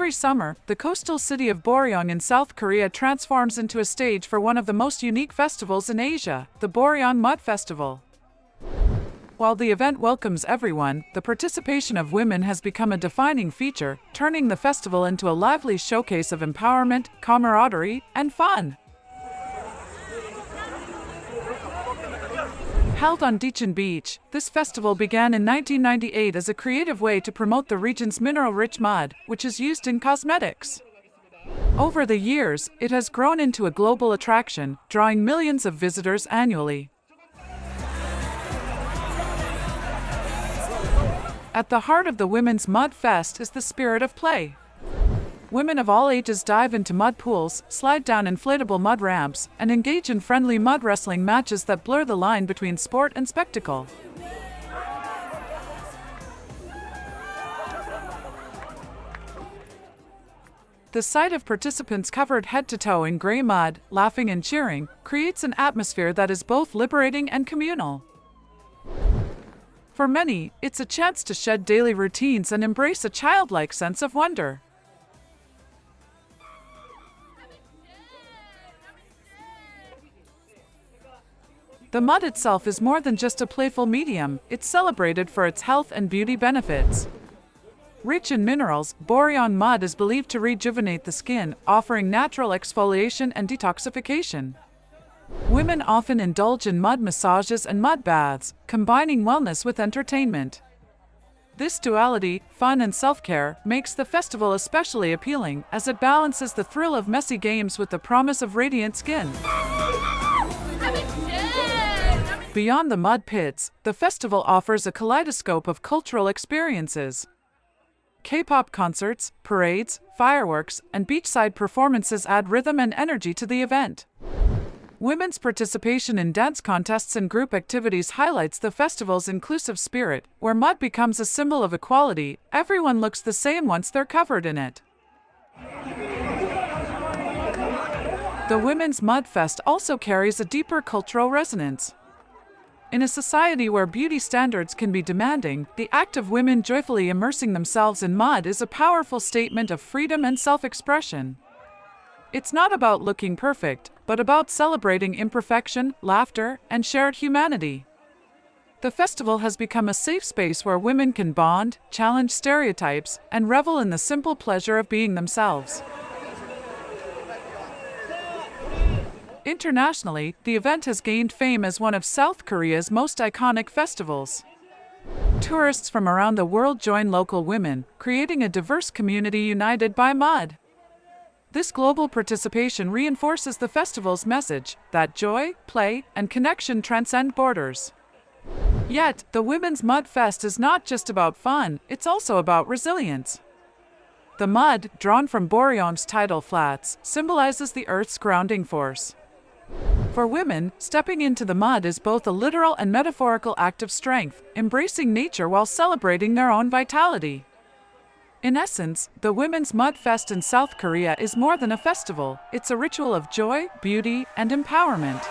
Every summer, the coastal city of Boryeong in South Korea transforms into a stage for one of the most unique festivals in Asia, the Boryeong Mud Festival. While the event welcomes everyone, the participation of women has become a defining feature, turning the festival into a lively showcase of empowerment, camaraderie, and fun. Held on Daecheon Beach, this festival began in 1998 as a creative way to promote the region's mineral-rich mud, which is used in cosmetics. Over the years, it has grown into a global attraction, drawing millions of visitors annually. At the heart of the Women's Mud Fest is the spirit of play. Women of all ages dive into mud pools, slide down inflatable mud ramps, and engage in friendly mud wrestling matches that blur the line between sport and spectacle. The sight of participants covered head to toe in gray mud, laughing and cheering, creates an atmosphere that is both liberating and communal. For many, it's a chance to shed daily routines and embrace a childlike sense of wonder. The mud itself is more than just a playful medium, it's celebrated for its health and beauty benefits. Rich in minerals, Boryeong mud is believed to rejuvenate the skin, offering natural exfoliation and detoxification. Women often indulge in mud massages and mud baths, combining wellness with entertainment. This duality, fun and self-care, makes the festival especially appealing, as it balances the thrill of messy games with the promise of radiant skin. Beyond the mud pits, the festival offers a kaleidoscope of cultural experiences. K-pop concerts, parades, fireworks, and beachside performances add rhythm and energy to the event. Women's participation in dance contests and group activities highlights the festival's inclusive spirit, where mud becomes a symbol of equality. Everyone looks the same once they're covered in it. The Women's Mud Fest also carries a deeper cultural resonance. In a society where beauty standards can be demanding, the act of women joyfully immersing themselves in mud is a powerful statement of freedom and self-expression. It's not about looking perfect, but about celebrating imperfection, laughter, and shared humanity. The festival has become a safe space where women can bond, challenge stereotypes, and revel in the simple pleasure of being themselves. Internationally, the event has gained fame as one of South Korea's most iconic festivals. Tourists from around the world join local women, creating a diverse community united by mud. This global participation reinforces the festival's message that joy, play, and connection transcend borders. Yet, the Women's Mud Fest is not just about fun, it's also about resilience. The mud, drawn from Boryeong's tidal flats, symbolizes the Earth's grounding force. For women, stepping into the mud is both a literal and metaphorical act of strength, embracing nature while celebrating their own vitality. In essence, the Women's Mud Fest in South Korea is more than a festival, it's a ritual of joy, beauty, and empowerment.